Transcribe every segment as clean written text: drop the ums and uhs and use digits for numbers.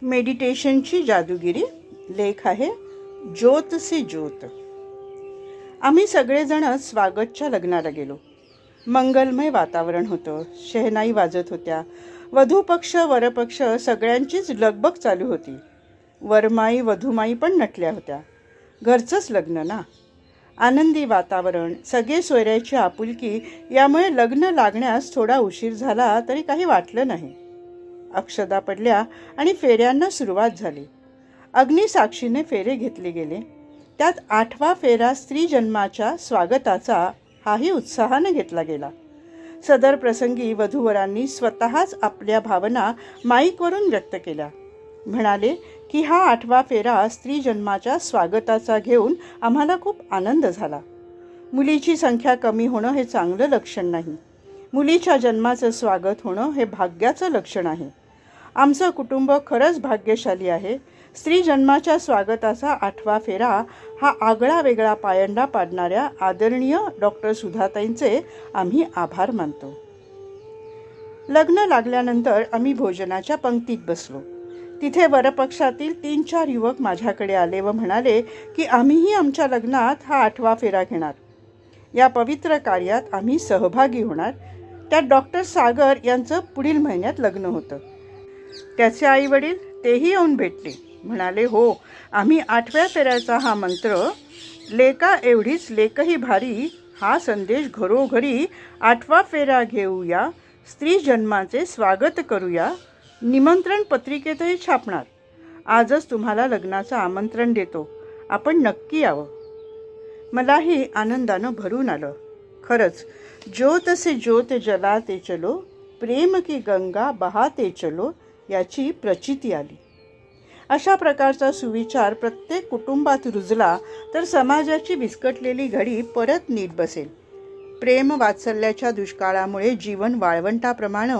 मेडिटेशनची जादूगिरी. लेख आहे ज्योत से ज्योत. आम्ही सगळेजण स्वागतच्या लग्नाला गेलो. मंगलमय वातावरण होतं. शहनाई वाजत होत्या. वधूपक्ष वरपक्ष सगळ्यांचीच लगबग चालू होती. वरमाई वधूमाई पण नटल्या होत्या. घरचंच लग्न ना. आनंदी वातावरण, सगळे सोयऱ्याची आपुलकी यामुळे लग्न लागण्यास थोडा उशीर झाला तरी काही वाटलं नाही. अक्षदा पडल्या आणि फेऱ्यांना सुरुवात झाली. अग्निसाक्षीने फेरे घेतले गेले. त्यात 8वा फेरा स्त्री जन्माच्या स्वागताचा हाही उत्साहाने घेतला गेला. सदर प्रसंगी वधूवरांनी स्वतःच आपल्या भावना माईकवरून व्यक्त केल्या. म्हणाले की हा 8वा फेरा स्त्री जन्माच्या स्वागताचा घेऊन आम्हाला खूप आनंद झाला. मुलीची संख्या कमी होणं हे चांगलं लक्षण नाही. मुलीच्या जन्माचं स्वागत होणं हे भाग्याचं लक्षण आहे. आमचं कुटुंब खरंच भाग्यशाली आहे. स्त्री जन्माच्या स्वागताचा 8वा फेरा हा आगळा वेगळा पायंडा पाडणाऱ्या आदरणीय डॉक्टर सुधाताईंचे आम्ही आभार मानतो. लग्न लागल्यानंतर आम्ही भोजनाच्या पंक्तीत बसलो. तिथे वरपक्षातील 3-4 युवक माझ्याकडे आले व म्हणाले की आम्हीही आमच्या लग्नात हा 8वा फेरा घेणार. या पवित्र कार्यात आम्ही सहभागी होणार. त्यात डॉक्टर सागर यांचं पुढील महिन्यात लग्न होतं. त्याचे आईवडील तेही येऊन भेटले. म्हणाले हो, आम्ही 8व्या फेऱ्याचा हा मंत्र लेका एवढीच लेकही भारी हा संदेश घरोघरी 8वा फेरा घेऊया, स्त्री जन्माचे स्वागत करूया, निमंत्रण पत्रिकेतही छापणार. आजच तुम्हाला लग्नाचं आमंत्रण देतो. आपण नक्की यावं. मलाही आनंदानं भरून आलं. खरंच ज्योत से ज्योत जलाते चलो, प्रेम की गंगा बहाते चलो याची प्रचिती आली. अशा प्रकारचा सुविचार प्रत्येक कुटुंबात रुजला तर समाजाची विस्कटलेली घडी परत नीट बसेल. प्रेम वात्सल्याच्या दुष्काळामुळे जीवन वाळवंटाप्रमाणे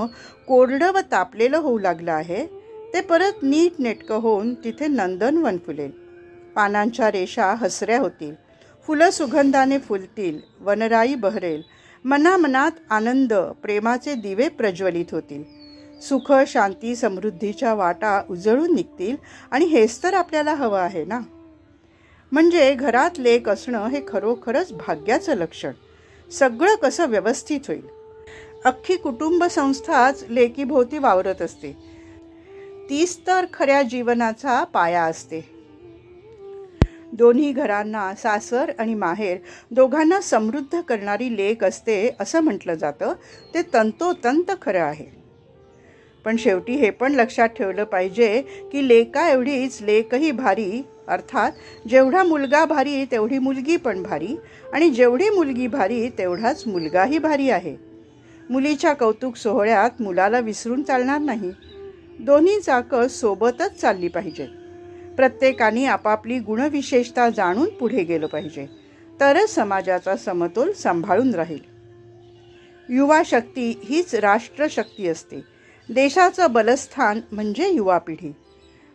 कोरडं व तापलेलं होऊ लागलं आहे. ते परत नीट नेटकं होऊन तिथे नंदनवन फुलेल. पानांच्या रेषा हसऱ्या होतील. फुलं सुगंधाने फुलतील. वनराई बहरेल. मनामनात आनंद प्रेमाचे दिवे प्रज्वलित होतील. सुख शांती समृद्धीच्या वाटा उजळून निघतील. आणि हेच तर आपल्याला हवं आहे ना. म्हणजे घरात लेक असणं हे खरोखरच भाग्याचं लक्षण. सगळं कसं व्यवस्थित होईल. अख्खी कुटुंब संस्थाच लेकीभोवती वावरत असते. तीच तर खऱ्या जीवनाचा पाया असते. दोन्ही घरांना सासर आणि माहेर दोघांना समृद्ध करणारी लेक असते असं म्हटलं जातं. ते तंतोतंत खरं आहे. पण शेवटी हे पण लक्षात ठेवलं पाहिजे की लेका एवढीच लेकही भारी, अर्थात जेवढा मुलगा भारी तेवढी मुलगी पण भारी, आणि जेवढी मुलगी भारी तेवढाच मुलगाही भारी आहे. मुलीच्या कौतुक सोहळ्यात मुलाला विसरून चालणार नाही. दोन्ही चाकं सोबतच चालली पाहिजेत. प्रत्येकाने आपापली गुणविशेषता जाणून पुढे गेलं पाहिजे. तरच समाजाचा समतोल सांभाळून राहील. युवा शक्ती हीच राष्ट्रशक्ती असते. देशाचं बलस्थान म्हणजे युवा पिढी.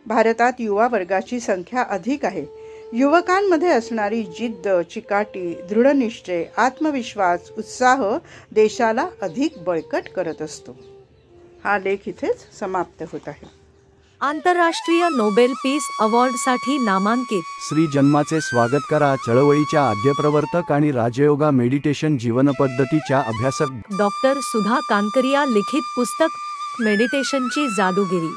भारतात युवा वर्गाची संख्या अधिक आहे. युवकांमध्ये असणारी जिद्द, चिकाटी, दृढनिश्चय, आत्मविश्वास, उत्साह देशाला अधिक बळकट करत असतो. हा लेख इथेच समाप्त होत आहे. आंतरराष्ट्रीय नोबेल पीस अवॉर्डसाठी नामांकित श्री जन्माचे स्वागत करा चळवळीच्या आद्यप्रवर्तक आणि राजयोगा मेडिटेशन जीवनपद्धतीच्या अभ्यासक डॉक्टर सुधा कानकरिया लिखित पुस्तक मेडिटेशनची जादूगिरी.